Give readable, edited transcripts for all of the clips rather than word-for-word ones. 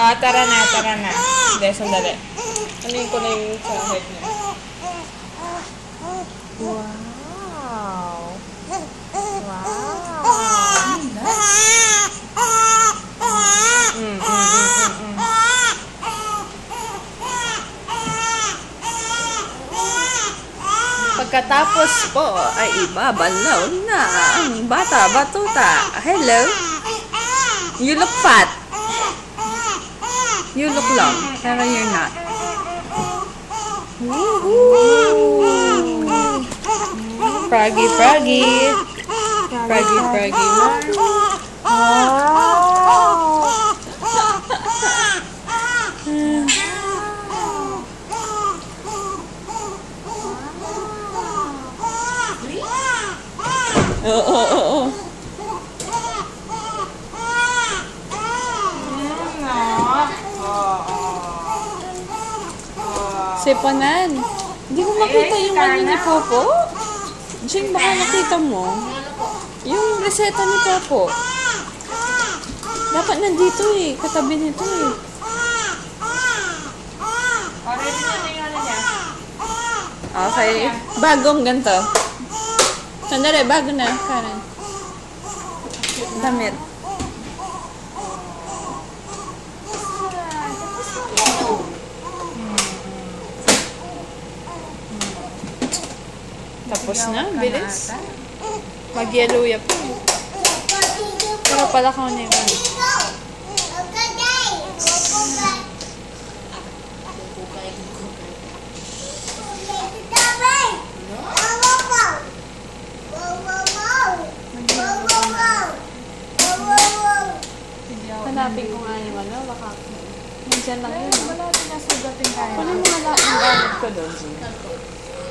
Ah, tara na, tara na. Hindi, sandali. Anuin ko na yung sa head niya. Wow. Pagkatapos po ay ibabalaw na ang bata-batuta. Hello? You look fat. You look long, pero you're not. Woohoo! Froggy, froggy. Froggy, froggy. Wow! Oo. Sipanan. Hindi ko makita yung ano ni Popo. Jing, baka nakita mo. Yung reseta ni Popo. Dapat nandito eh. Katabi nito eh. Already na yung ano niya. Okay. Bagong ganito. Sandali, bago na. Karen. Damit. Tapos na, bilis. Mag-yellow ya po. Pero pala ko na yung hanapin ko nga yung ano, baka minsan lang yun. Wala din nasugating kaya. Kunin mo nga ang gamit ko doon.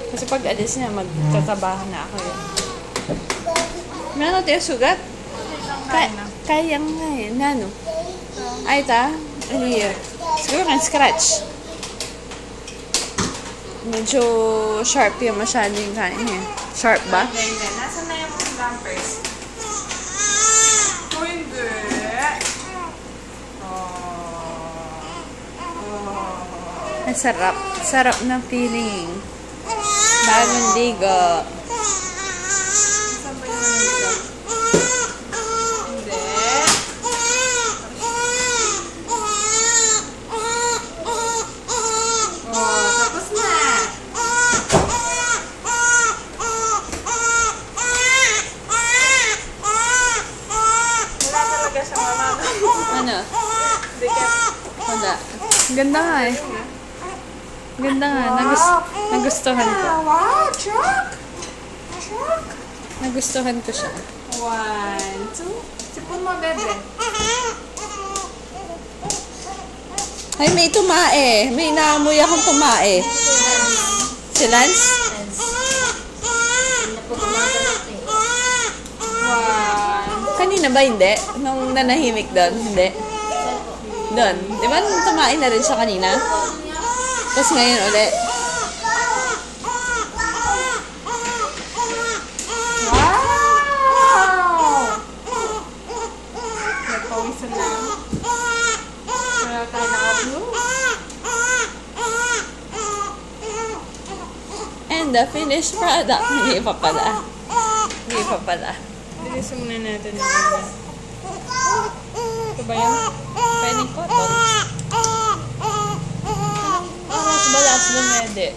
Kasi pag alis niya, magtatabahan na ako yun. Meron tayo sugat? Kaya nga eh. Nano? Ay ta? Ano yun? Siguro nga scratch. Medyo sharp yung masyado yung kain niya. Sharp ba? Nasaan na yung bumpers? Oh, hindi. Ang sarap. Sarap na feeling. Bagong ligo. Saan ba yung nandito? Hindi. Oh, tapos na. Wala talaga siyang mamama. Ano? Dikit. Wala. Ganda nga eh. Ganda nga. Nagustuhan ko. Wow, truck! Truck! Nagustuhan ko siya. 1, 2. Sipon mo, bebe. Ay, may tumae. May naamoy akong tumae. Si Lance? Kanina ba hindi? Nung nanahimik doon? Hindi? Doon. Di ba nung tumae na rin siya kanina? Tapos ngayon ulit. Wow! Nagpawisan lang. Kaya tayo naka-blue. And the finished product. Hindi pa pala. Hindi pa pala. Bilisan muna natin yung iba. Ito ba yun? Pwedeng cotton. Oras balas lumede.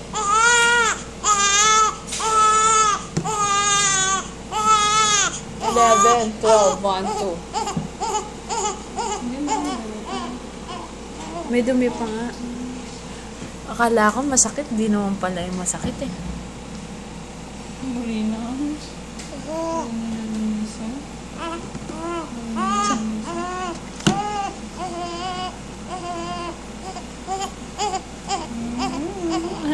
11, 12, 1, 2. May dumi pa nga. Akala ko masakit. Di naman pala yung masakit eh. Muli na.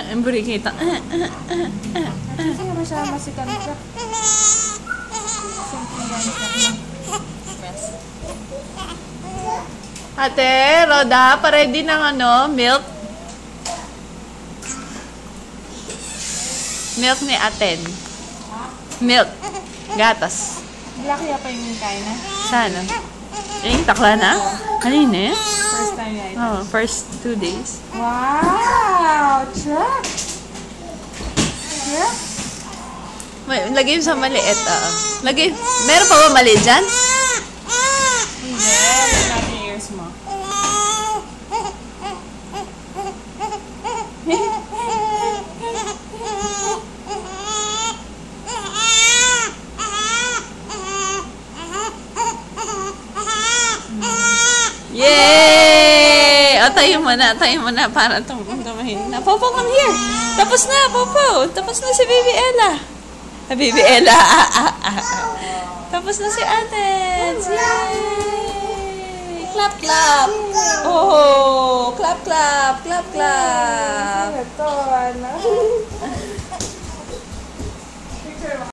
Ang buri kita. Kasi naman siya masikan ka. Ate, Roda, pa-ready ng ano, milk? Milk ni Aten. Milk. Gatas. Black ya pa yung kain na. Sana. Eh, takla na? Kanina eh? First time niya ito. Oh, first 2 days. Wow! Truck! Truck? May, lagay mo sa maliit, Lagay, meron pa ba mali dyan? Hindi. Lagyan natin yung ears mo. Yay! O, tayo mo na para tumahin na. Popo, come here! Tapos na, Popo! Tapos na si Baby Ella. Baby Ella, Tapos na si Athens! Yay! Clap, clap! Oh! Clap, clap! Clap, clap! Ito, ano?